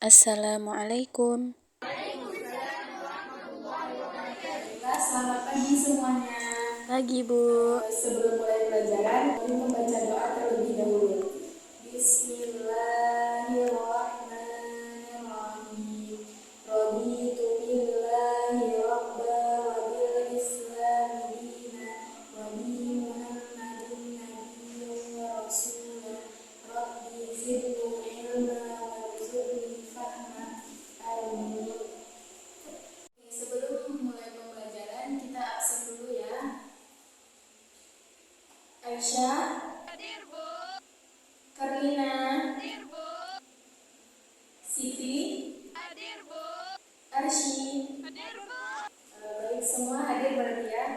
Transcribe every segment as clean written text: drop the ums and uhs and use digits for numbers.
Assalamualaikum. Selamat pagi semuanya. Pagi, Bu. Sebelum mulai pelajaran, mari membaca doa terlebih dahulu. Bismillahirrahmanirrahim. Raditu billahi rabba wa bil islami dina wa bi Muhammadin nabiyyan wa rasulah. Rabbi zidni ilma warzuqni fahma. Amin. Sebelum mulai pembelajaran, kita absen dulu ya. Aisyah, Hadir, Bu. Karina, Hadir, Bu. Siti, Hadir, Bu. Arsy. Hadir, Bu. Baik, semua hadir berarti ya.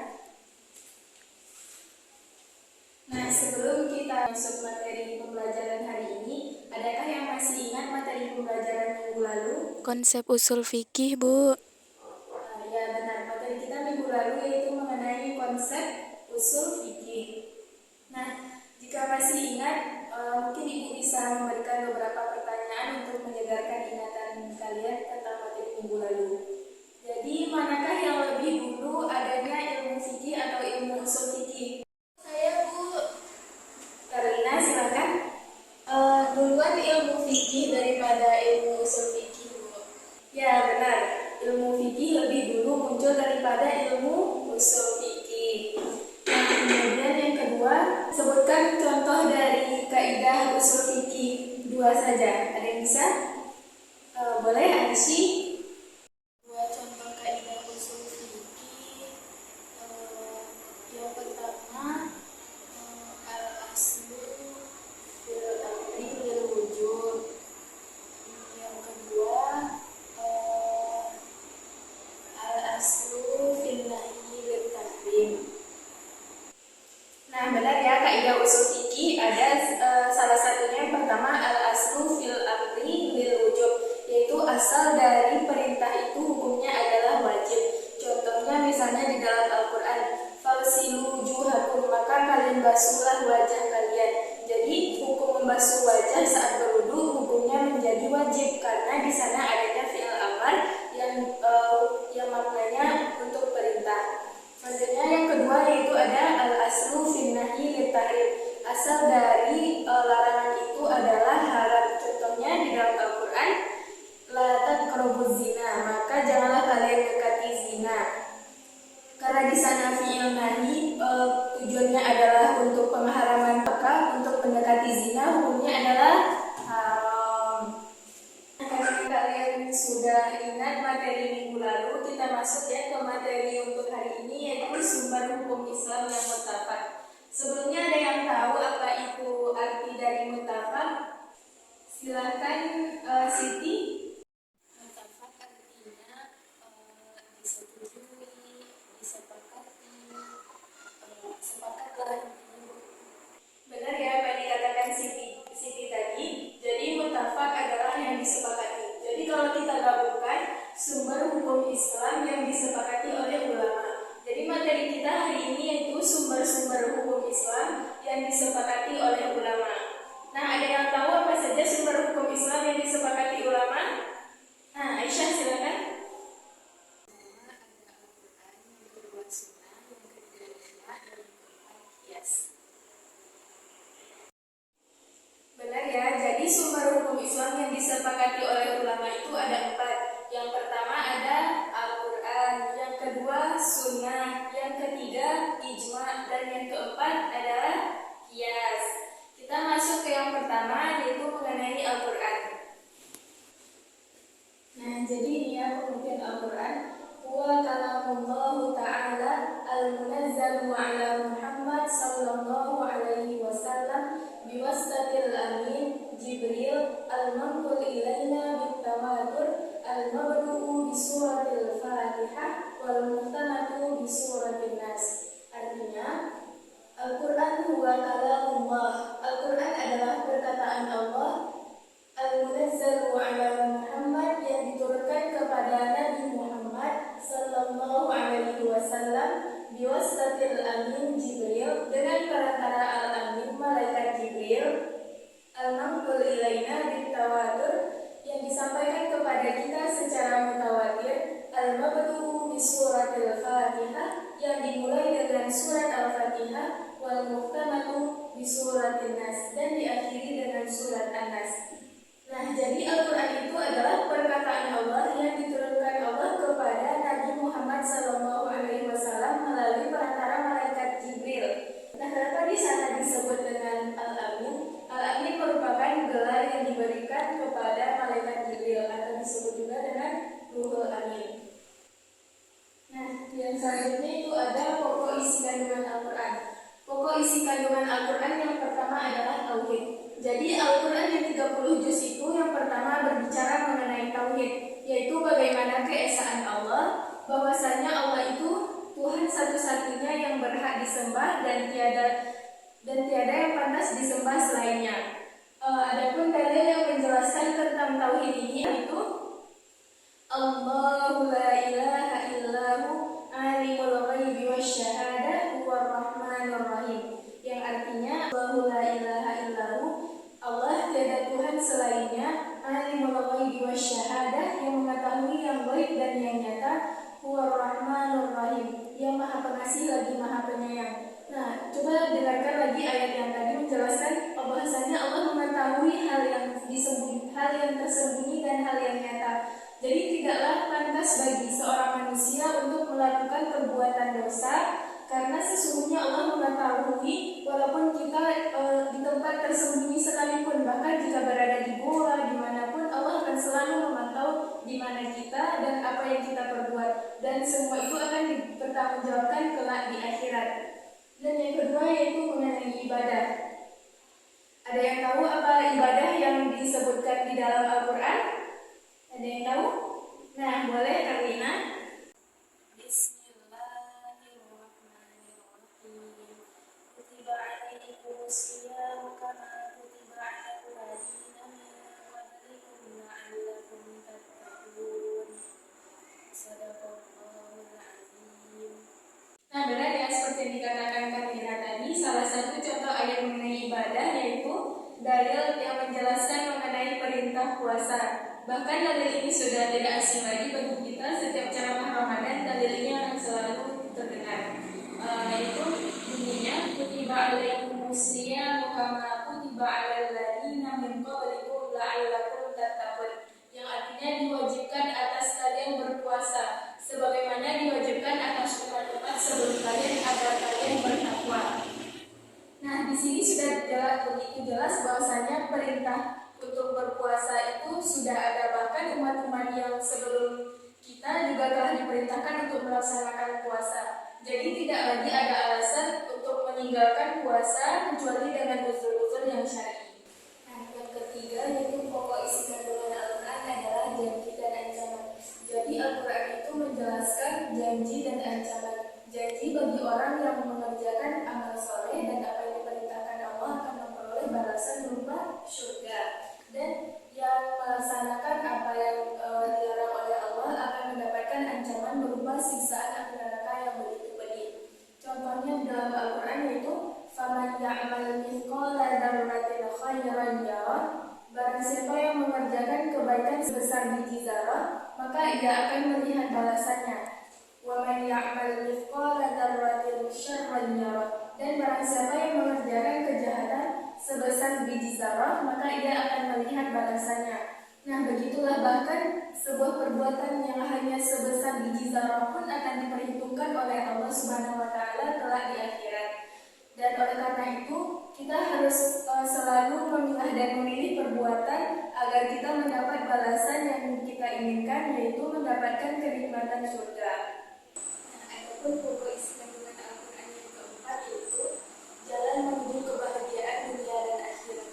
Nah, sebelum kita masuk materi pembelajaran hari ini, adakah yang masih ingat materi pembelajaran minggu lalu? Konsep usul fikih, Bu. Ya benar, materi kita minggu lalu yaitu mengenai konsep usul fikih. Nah, jika masih ingat, mungkin Ibu bisa memberikan beberapa pertanyaan untuk menyegarkan ingatan kalian tentang materi minggu lalu. Jadi, manakah yang lebih dulu adanya ilmu fikih atau ilmu usul fikih? Saya, Bu. Karina, silakan. Duluan ilmu fikih daripada ilmu usul fikih, Bu. Ya, benar. Ilmu fikih lebih dulu muncul daripada ilmu usul fikih. Nah, kemudian yang kedua, sebutkan contoh dari kaidah usul fikih 2 saja. Ada yang bisa? Boleh, Arsy? 2 contoh kaidah usul fikih. Yang pertama, al-aslu fil amri lil wujud. Yang kedua, al-aslu fil nahyi lil tahrim. Nah, benar ya, kaidah usul fikih ada salah satunya yang pertama al-aslu fil amri lil wujub, yaitu asal dari perintah itu hukumnya adalah wajib. Contohnya misalnya di dalam Al-Qur'an, falsilu wujuhakum, maka kalian basuhlah wajah kalian. Jadi hukum membasuh wajah saat berwudu hukumnya menjadi wajib karena di sana adanya fi'il amar yang maknanya untuk perintah. Selanjutnya yang kedua yaitu ada al-aslu fin nahyi lit tahrim. Asal dari larangan itu adalah haram. Contohnya di dalam Al-Qur'an, la taqrabuz zina, maka janganlah kalian dekati zina. Karena di sana fi'il nahyi tujuannya adalah untuk pengharaman, maka untuk mendekati zina hukumnya adalah haram. Karena kalian sudah ingat materi minggu lalu, kita masuk ya ke materi untuk hari ini, yaitu sumber hukum Islam yang muttafaq. Sebelumnya ada yang tahu apa itu arti dari muttafaq? Silakan Siti. Muttafaq artinya disetujui, disepakati, sepakatlah. Benar ya apa yang dikatakan Siti tadi. Jadi muttafaq adalah yang disepakati. Jadi kalau kita gabungkan sumber hukum Islam yang disepakati oleh ulama. Jadi materi kita hari ini yaitu sumber-sumber hukum Islam yang disepakati oleh ulama. Nah, ada yang tahu apa saja sumber hukum Islam yang disepakati ulama? Nah, Aisyah silakan. Benar ya, jadi sumber hukum Islam yang disepakati oleh ulama itu ada 4. Yang pertama ada Al-Quran, yang kedua Sunnah, yang ketiga Ijma, dan yang keempat adalah Qiyas. Kita masuk ke yang pertama yaitu mengenai Al-Quran. Nah, jadi ini ya pengertian Al-Quran. Huwa kalamullahu ta'ala al-munazzalu ala Muhammad sallallahu alaihi wasallam biwastatil amin Jibril al-manqul ilaina bitawatur al-mabdu'u bisuratil Fatihah wal muhtamatu bisuratil Nas. Artinya, Al-Quran huwa kalamullah. Al-Quran adalah perkataan Allah al-munazzalu ala Muhammad yang diturunkan kepada Nabi Muhammad sallallahu alaihi wasallam biwastatil amin Jibril, dengan perantara al-amin malaikat Jibril, al-manqul ilaina bitawatur, yang disampaikan surat An-Nas. Nah, jadi Al-Quran itu adalah perkataan Allah yang diturunkan Allah kepada Nabi Muhammad SAW melalui perantara malaikat Jibril. Nah, kenapa di sana disebut dengan Al-Amin? Al-Amin merupakan gelar yang diberikan kepada malaikat Jibril atau disebut juga dengan Ruhul Amin. Nah, yang selanjutnya itu ada pokok isi kandungan Al-Quran. Pokok isi kandungan Al-Quran yang pertama adalah Tauhid. Jadi Al-Quran yang 30 juz itu yang pertama berbicara mengenai Tauhid, yaitu bagaimana keesaan Allah, bahwasanya Allah itu Tuhan satu-satunya yang berhak disembah dan tiada yang pantas disembah selainnya. Adapun dalil yang menjelaskan tentang Tauhid ini yaitu Allahu la ilaha illahu alimul ghaibi wasyahadah huwar rahmanur rahim, yang artinya Allahu la ilaha illahu, Allah tiada Tuhan selainnya, alimul ghaibi wasyahadah, yang mengetahui yang gaib dan yang nyata, huwar rahmanur rahim, yang maha pengasih lagi maha penyayang. Nah, coba dengarkan lagi ayat yang tadi menjelaskan bahwasanya Allah mengetahui hal yang tersembunyi dan hal yang nyata. Jadi tidaklah pantas bagi seorang manusia untuk melakukan perbuatan dosa, karena sesungguhnya Allah mengetahui walaupun kita di tempat tersembunyi sekalipun, bahkan jika berada di goa dimanapun, Allah akan selalu memantau di mana kita dan apa yang kita perbuat, dan semua itu akan dipertanggungjawabkan kelak di akhirat. Dan yang kedua yaitu mengenai ibadah. Ada yang tahu apa ibadah yang disebutkan di dalam Al-Quran? Ada yang tahu? Nah, boleh Karina. Bismillahirrahmanirrahim. Kutiba alaikumus siyam kama kutiba alal ladzina min qablikum la'allakum tattaqun. Shadaqallahul azim. Nah, benar ya, seperti yang dikatakan Karina tadi, salah satu contoh ayat mengenai ibadah yaitu dalil yang menjelaskan mengenai perintah puasa. Bahkan dalil ini sudah tidak asing lagi bagi kita. Setiap ceramah Ramadan dalil ini akan selalu terdengar. Yaitu bunyinya kutiba alaikumus siyam kama kutiba alal ladzina min qablikum la'allakum tattaqun, yang artinya diwajibkan atas kalian berpuasa sebagaimana diwajibkan atas umat-umat sebelum kalian agar kalian bertakwa. Nah, di sini sudah begitu jelas bahwasanya perintah untuk berpuasa itu sudah ada, bahkan umat-umat yang sebelum kita juga telah diperintahkan untuk melaksanakan puasa. Jadi tidak lagi ada alasan untuk meninggalkan puasa kecuali dengan uzur-uzur yang syar'i. Nah, yang ketiga yaitu pokok isi kandungan Al-Quran adalah janji dan ancaman. Jadi Al-Quran itu menjelaskan janji dan ancaman. Janji bagi orang yang mengerjakan amal soleh dan apa yang diperintahkan Allah akan memperoleh balasan berupa surga. Dan yang melaksanakan apa yang dilarang oleh Allah akan mendapatkan ancaman berupa siksaan api neraka yang begitu pedih. Contohnya dalam Al-Quran yaitu faman ya'mal mithqala dzarratin khairan yarah, barang siapa yang mengerjakan kebaikan sebesar biji zarah, maka ia akan melihat balasannya. Wa man ya'mal mithqala dzarratin syarran yarah, dan barang siapa yang mengerjakan kejahatan sebesar biji zarah, maka ia akan melihat balasannya. Nah, begitulah bahkan sebuah perbuatan yang hanya sebesar biji zarah pun akan diperhitungkan oleh Allah Subhanahu wa taala kelak di akhirat. Dan oleh karena itu, kita harus selalu memilah dan memilih perbuatan agar kita mendapat balasan yang kita inginkan, yaitu mendapatkan kenikmatan surga. Nah, adapun pokok isi kandungan Al-Quran yang keempat yaitu jalan menuju kebahagiaan dunia dan akhirat.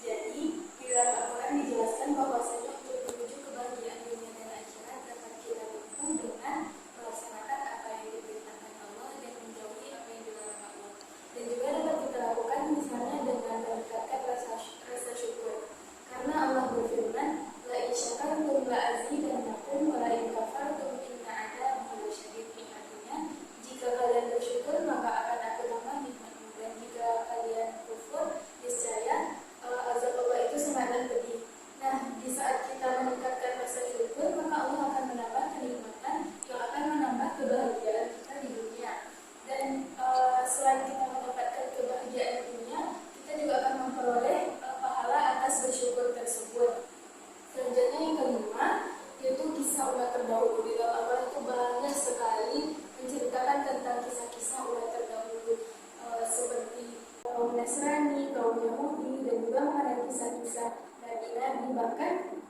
Jadi, di dalam Al-Quran dijelaskan bahwasanya untuk menuju kebahagiaan dunia dan akhirat dapat kita tempuh dengan melaksanakan apa yang diperintahkan Allah dan menjauhi apa yang dilarang Allah. Dan juga dapat kita lakukan misalnya dengan meningkatkan rasa syukur. Karena Allah berfirman, la in syakartum la azidannakum wa la in kafartum inna adzabi lasyadid. Artinya, jika kalian bersyukur maka akan aku tambah nikmatmu, dan jika kalian kufur niscaya azab Allah itu sangatlah pedih. Nah, di saat kita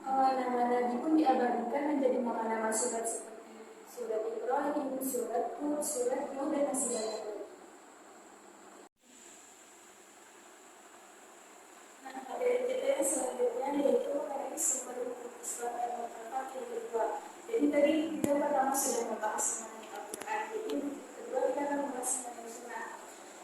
nama Nabi pun diabadikan menjadi nama-nama surat seperti surat Ibrahim, surat Hud, surat Nuh, dan masih banyak lagi. Nah, materi selanjutnya yaitu mengenai sumber hukum Islam yang pertama yang kedua. Jadi tadi kita pertama sudah membahas mengenai Al-Quran. Jadi kedua kita akan membahas mengenai sunnah.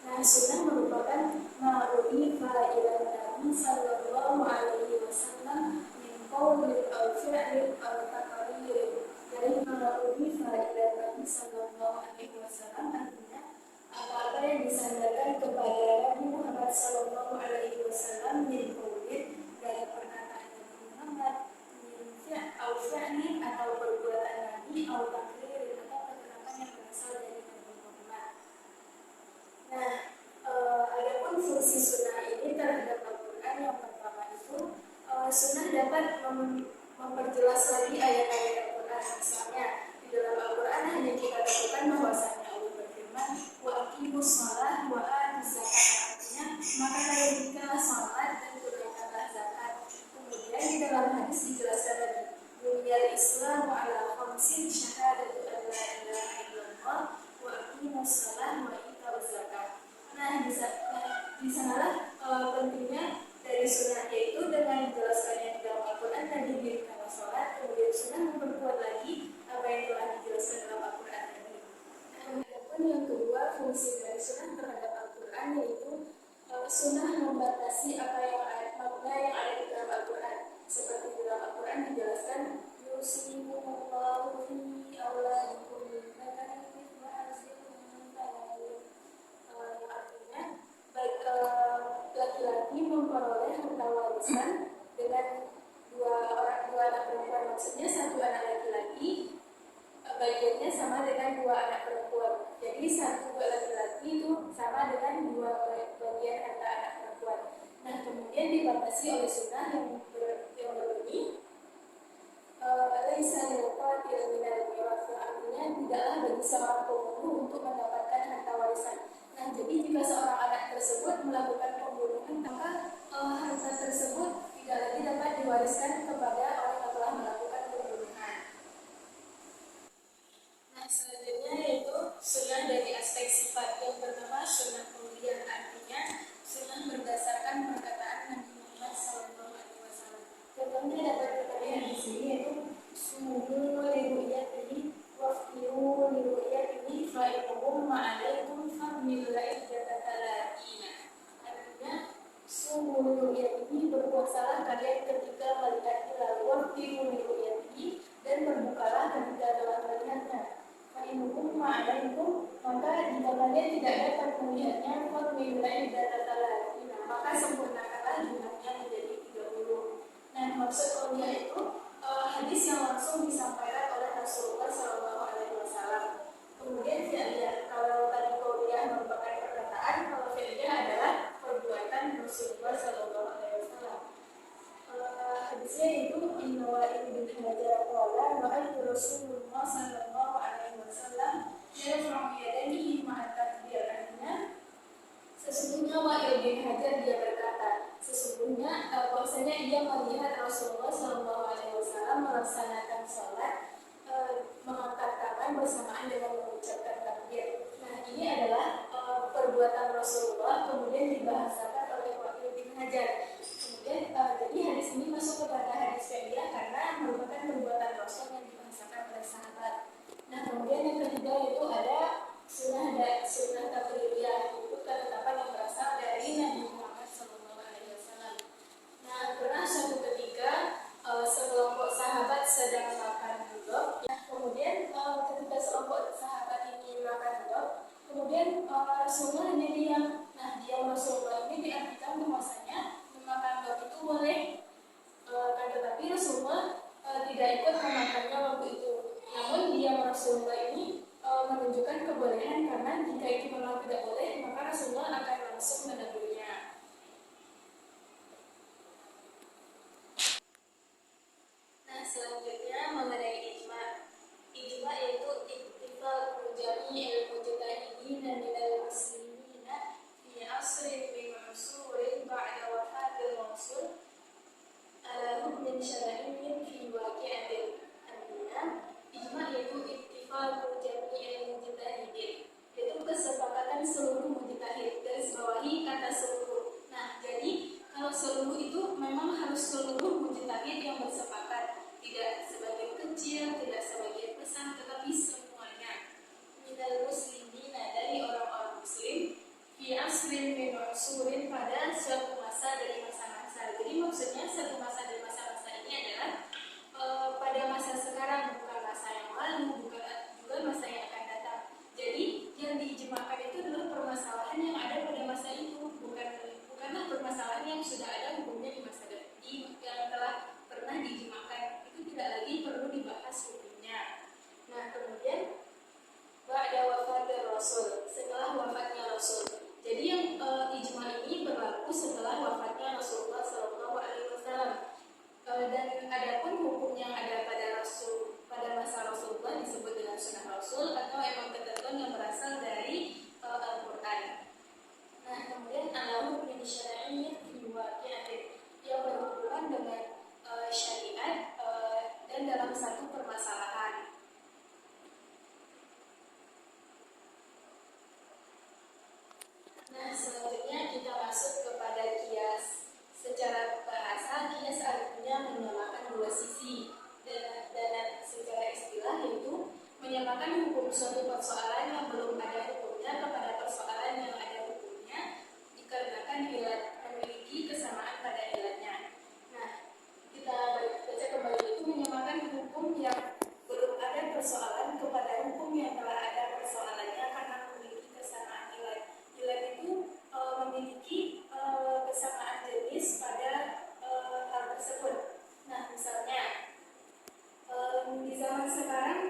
Nah, sunnah merupakan ma'udifa ila Nabi sallallahu alaihi wasallam min qawlin aw fi'lin aw taqririn. Jadi ma'udifa ila Nabi sallallahu alaihi wasallam artinya apa-apa yang disandarkan kepada Nabi Muhammad sallallahu alaihi wasallam min qawlin dari perkataan Nabi Muhammad, min fi'lin atau perbuatan Nabi, aw taqririn atau ketetapan yang berasal dari Nabi Muhammad. Nah, adapun fungsi sunnah ini terhadap Al-Quran yang pertama itu, sunnah dapat memperjelas lagi ayat-ayat Al-Quran. Misalnya di dalam Al-Quran hanya kita temukan bahwasanya Allah berfirman, wa aqimus shalah wa atuz zakat, artinya maka dirikanlah salat dan tunaikanlah zakat. Kemudian di dalam hadis dijelaskan lagi, buniyal Islamu ala khamsin syahadatu an la ilaha illallah wa aqimus shalah wa zakat. Nah, di sanalah pentingnya dari sunnah, yaitu dengan dijelaskannya di dalam Al-Quran tadi dirikanlah sholat, kemudian sunnah memperkuat lagi apa yang telah dijelaskan dalam Al-Quran tadi. Adapun yang kedua, fungsi dari sunnah terhadap Al-Quran yaitu sunnah membatasi apa yang makna yang ada di dalam Al-Quran. Seperti di dalam Al-Quran dijelaskan yusikumullahu fi auladikum laki-laki memperoleh harta warisan dengan dua anak perempuan, maksudnya satu anak laki-laki bagiannya sama dengan dua anak perempuan. Jadi satu laki-laki itu sama dengan dua bagian harta anak perempuan. Nah, kemudian dibatasi oleh sunnah yang berbunyi laisa lil-qatil minal mirath, artinya tidaklah bagi seorang pembunuh untuk mendapatkan harta warisan. Nah, jadi jika seorang anak tersebut melakukan pembunuhan, maka harta tersebut tidak lagi dapat diwariskan kepada orang yang telah melakukan pembunuhan. Nah, selanjutnya yaitu sunnah dari aspek sifat. Yang pertama, sunnah kauliyah, artinya sunnah berdasarkan perkataan Nabi Muhammad SAW. Contohnya dapat kita lihat di sini yaitu sumu liru'yatihi waftiru liru'yatihi fa'ikum ma'alaikum fa'milaih jatatalakina. Artinya sumu liru'yatihi, berpuasalah kalian ketika melihat hilal, waftiru liru'yatihi, dan berbukalah ketika telah melihatnya. Fa'ikum ma'alaikum, maka jika kalian tidak dapat melihatnya, fa'milaih jatatalakina, maka sempurnakanlah jumlahnya menjadi 30. Nah, maksud kauliyah itu hadis yang langsung disampaikan oleh Rasulullah SAW. Kemudian fi'liyah, kalau tadi kauliyah merupakan perkataan, kalau fi'liyah adalah perbuatan Rasulullah SAW. Hadisnya itu Innawa ibn Hajar qala ra'aitu Rasulullah SAW yarfa'u yadayhi ma'a takbir, artinya sesungguhnya Wa'il bin Hajar dia berkata, sesungguhnya bahwasanya ia melihat Rasulullah SAW melaksanakan sholat mengangkat tangan bersamaan dengan mengucapkan takbir. Nah, ini adalah perbuatan Rasulullah kemudian dibahasakan oleh Wa'il bin Hajar. Kemudian jadi hadis ini masuk kepada hadis fi'liyah karena merupakan perbuatan Rasul yang dibahasakan oleh sahabat. Nah, kemudian yang ketiga yaitu ada sunnah taqririyah, itu ketetapan yang berasal dari Nabi Muhammad SAW. Nah, pernah suatu ketika sekelompok sahabat sedang makan hudok. Nah, kemudian ketika sekelompok sahabat ini makan hudok, kemudian Rasulullah hanya diam. Nah, diam Rasulullah ini diartikan bahwasanya memakan hudok itu boleh, kan tetapi Rasulullah tidak ikut memakannya waktu itu. Namun diam Rasulullah ini menunjukkan kebolehan, karena jika itu memang tidak boleh, maka Rasulullah akan langsung menegurnya. Nah, selanjutnya mengenai ijma. Ijma yaitu ittifaq jami'il mujtahidin minal muslimin fi asrin min usurin ba'da wafatil rasul ala hukmin syar'i kecil, tidak sebagian besar, tetapi semuanya. Minal muslimina, dari orang-orang muslim, fi asrin min usurin, pada suatu masa dari masa-masa. Jadi maksudnya suatu masa dari masa-masa ini adalah pada masa sekarang, bukan masa yang lalu, bukan juga masa yang akan datang. Jadi yang diijmakan itu adalah permasalahan yang ada pada masa itu, bukanlah permasalahan yang sudah ada hukumnya di masa depan, yang telah pernah diijmakan. Itu tidak lagi perlu dibahas hukumnya. Nah, kemudian ba'da wafatir Rasul, setelah wafatnya Rasul. Jadi yang ijma ini berlaku setelah wafatnya Rasulullah SAW. Dan adapun hukum yang ada pada masa Rasulullah disebut dengan sunnah Rasul atau emang ketentuan yang berasal dari Al-Quran. Nah, kemudian al-hukum min syar'i fi waqi'atin, yang berhubungan dengan syariat dan dalam satu permasalahan. Nah, selanjutnya kita masuk kepada kias. Secara bahasa, kias artinya menyamakan dua sisi, dan secara istilah yaitu menyamakan hukum suatu persoalan yang belum ada hukumnya kepada persoalan yang ada hukumnya, dikarenakan ilat memiliki kesamaan pada ilatnya. Nah, kita baca kembali, itu menyamakan hukum yang belum ada persoalan kepada hukum yang telah ada persoalannya karena memiliki kesamaan ilat. Ilat itu memiliki kesamaan jenis pada hal tersebut. Nah, misalnya di zaman sekarang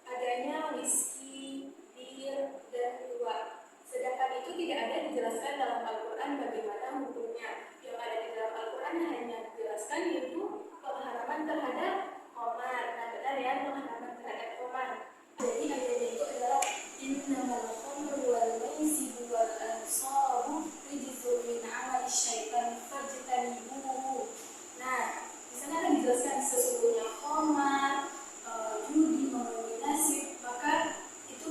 adanya whisky, bir, dan luwak. Sedangkan itu tidak ada dijelaskan dalam Al-Quran bagaimana hukumnya. Yang ada di dalam Al-Quran hanya dijelaskan yaitu pengharaman terhadap khamar. Nah, benar ya, pengharaman terhadap khamar. Jadi ayatnya itu adalah innamal khamru wal maisiru wal ansabu rijzun min amali syaitan fajtanibuhu. Nah, di sana ada dijelaskan sesungguhnya khamar, judi, memenuhi nasib, maka itu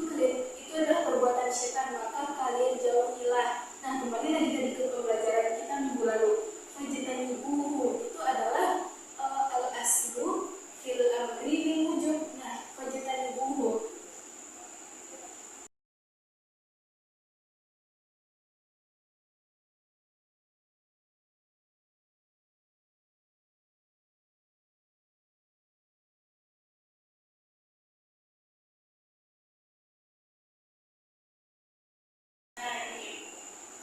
adalah perbuatan setan, maka kalian jauhilah. Nah, kembali lagi tadi ke pembelajaran kita minggu lalu. Fajtanibuhu itu adalah al-aslu fil amri lil wujub. Nah, fajtanibuhu.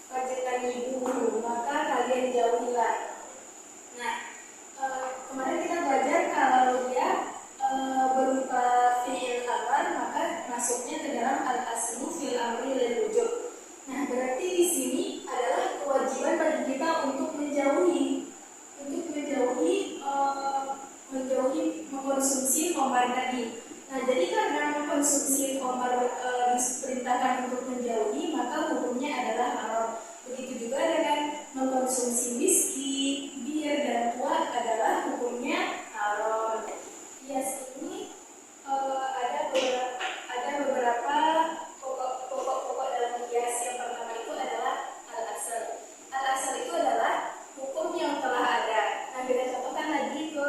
Fajtanibuhu, maka kalian jauhilah. Nah, kemarin kita belajar kalau dia berupa fi'il amar, maka masuknya ke dalam al-aslu fil amri lil wujub. Nah, berarti di sini adalah kewajiban bagi kita untuk menjauhi mengkonsumsi khamar tadi. Nah, jadi karena mengkonsumsi khamar diperintahkan untuk menjauhi, maka hukumnya adalah haram. Begitu juga dengan mengkonsumsi whisky, bir, dan tuak adalah hukumnya haram. Kias ini ada beberapa pokok dalam kias. Yang pertama itu adalah al-asal. Al-asal itu adalah hukum yang telah ada. Nah, kita contohkan lagi ke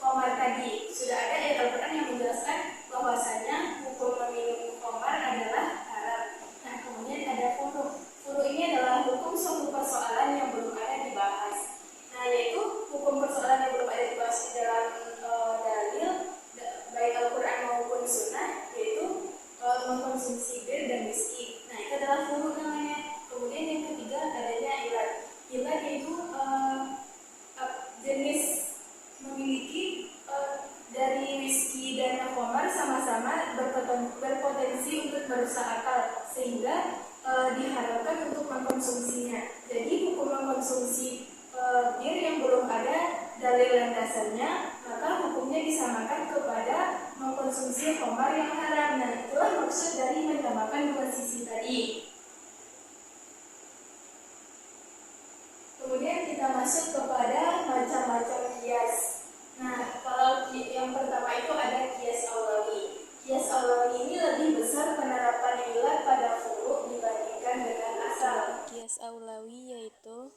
khamar tadi. Sudah ada ayat Al-Quran yang menjelaskan bahwasanya hukum meminum khamar adalah haram. Nah, kemudian ada furu. Furu ini adalah hukum suatu persoalan yang belum ada dibahas. Nah, yaitu hukum persoalan yang belum ada dibahas di dalam dalil, baik Al-Quran maupun Sunnah, yaitu mengkonsumsi bir dan whisky. Nah, itu adalah furu namanya. Kemudian yang ketiga adanya ilat. Ilat yaitu jenis memiliki dari whisky dan khamar sama-sama berpotensi untuk merusak akal, sehingga diharapkan untuk mengkonsumsinya. Jadi hukum mengkonsumsi bir yang belum ada dalil landasannya, maka hukumnya disamakan kepada mengkonsumsi khamar yang haram. Nah, itulah maksud dari menyamakan dua sisi tadi. Kemudian kita masuk kepada macam-macam kias. Nah, kalau yang pertama itu ada kias aulawi. Kias aulawi ini lebih besar penerapan ilat pada furu dibandingkan dengan asal. Kias aulawi yaitu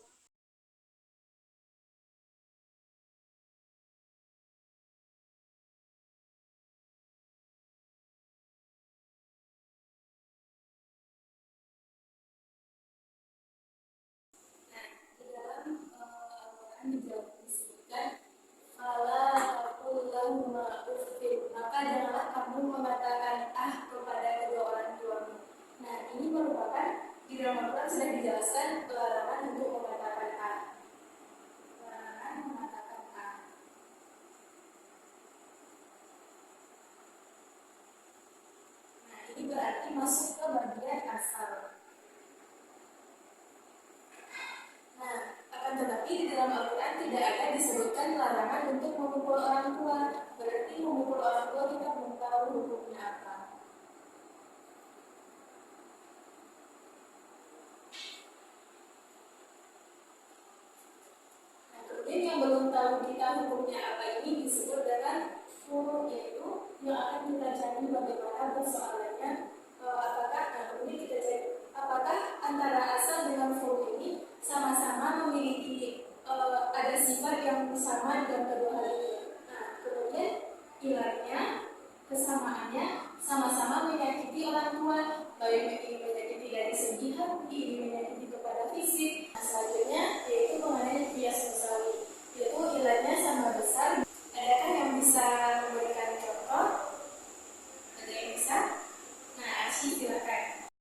masuk ke bagian asal. Nah, akan tetapi di dalam Al-Quran tidak ada disebutkan larangan untuk memukul orang tua. Berarti memukul orang tua kita belum tahu hukumnya apa. Nah, kemudian yang belum tahu kita hukumnya apa ini disebut dengan furu, yaitu yang akan kita cari bagaimana persoalannya. Kemudian kita cari apakah antara asal dengan furu ini sama-sama memiliki ada sifat yang sama dalam kedua hal ini. Nah, kemudian ilahnya, kesamaannya sama-sama menyakiti orang tua, baik ini menyakiti dari segi hati, ini menyakiti kepada fisik. Nah, selanjutnya yaitu mengenai bias misalnya, yaitu ilahnya sama besar. Adakah yang bisa memberikan contoh? Ada yang bisa? Nah, Arsy silakan.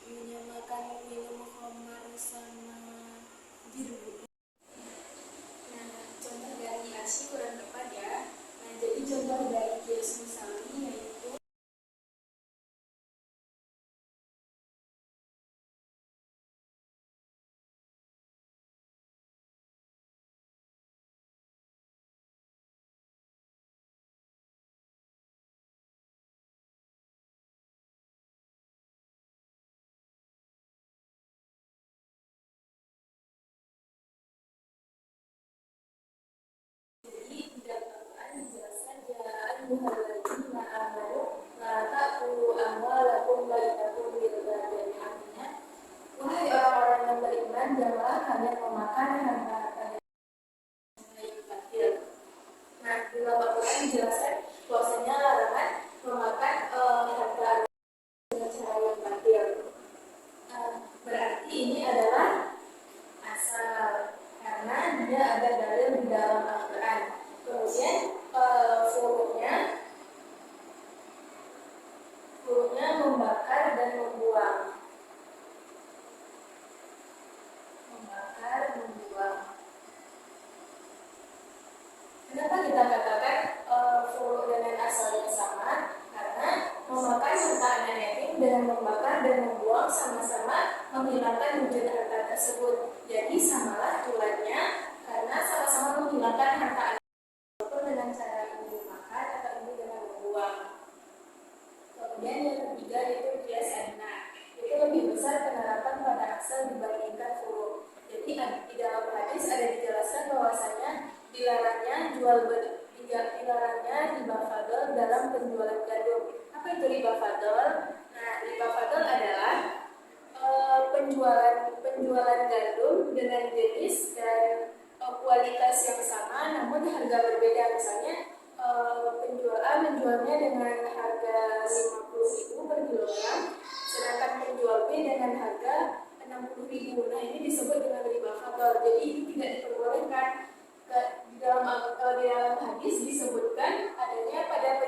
Menyamakan minum khamar sama dirbu. Nah, contoh dari Arsy kurang tepat ya. Nah, jadi contoh dari kias misalnya yaitu tidak Al-Quran dijelaskan ya ayyuhalladzina amanu la ta'kulu amwalakum bainakum bil batil. Artinya, wahai orang-orang yang beriman, janganlah kalian memakan harta-harta yang batil. Nah, di dalam Al-Quran dijelaskan bahwasanya larangan memakan harta dengan cara yang batil. Berarti ini adalah asal karena dia ada dalil di dalam Al-Quran. Kemudian furu'nya membakar dan membuang. Membakar, membuang. Kenapa kita katakan furu' dengan asalnya sama? Karena memakan serta anak yatim dengan membakar dan membuang sama-sama menghilangkan wujud harta tersebut. Jadi samalah tulannya karena sama-sama menghilangkan harta anak walaupun dengan cara ini dimakan atau ini dengan membuang. Kemudian yang ketiga yaitu kias adna. Itu lebih besar penerapan pada asal dibandingkan furu'. Jadi di dalam hadis ada dijelaskan bahwasanya dilarangnya riba fadl dalam penjualan gandum. Apa itu riba fadl? Nah, riba fadl adalah penjualan gandum dengan jenis dan kualitas yang sama namun harga berbeda. Misalnya penjual A menjualnya dengan harga 50.000 per kilogram, sedangkan penjual B dengan harga 60.000. Nah, ini disebut dengan riba fadl. Jadi ini tidak diperbolehkan. Di dalam hadis disebutkan adanya pada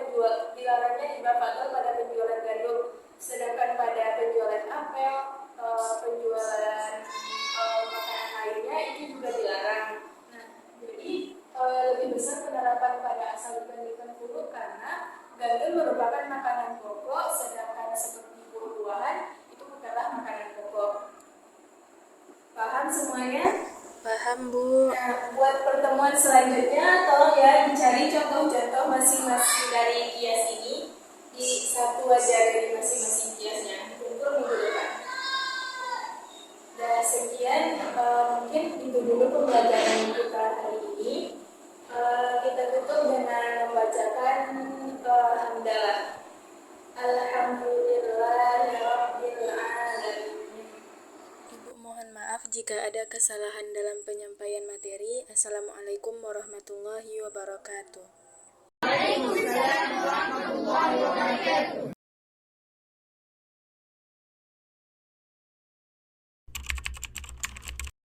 dilarangnya riba fadl pada penjualan gandum, sedangkan pada penjualan apel, penjualan makanan lainnya itu juga dilarang. Nah, jadi lebih besar penerapan pada asal dibandingkan furu' karena gandum merupakan makanan pokok, sedangkan seperti buah-buahan itu bukanlah makanan pokok. Paham semuanya? Paham, Bu. Nah, buat pertemuan selanjutnya tolong ya dicari contoh-contoh masing-masing dari kias ini di satu aja dari masing-masing kiasnya untuk minggu depan. Dan sekian mungkin itu dulu pembelajaran kita hari ini. Kita tutup dengan membacakan hamdalah. Alhamdulillahirabbil alamin. Ibu mohon maaf jika ada kesalahan dalam penyampaian materi. Assalamualaikum warahmatullahi wabarakatuh. Waalaikumsalam.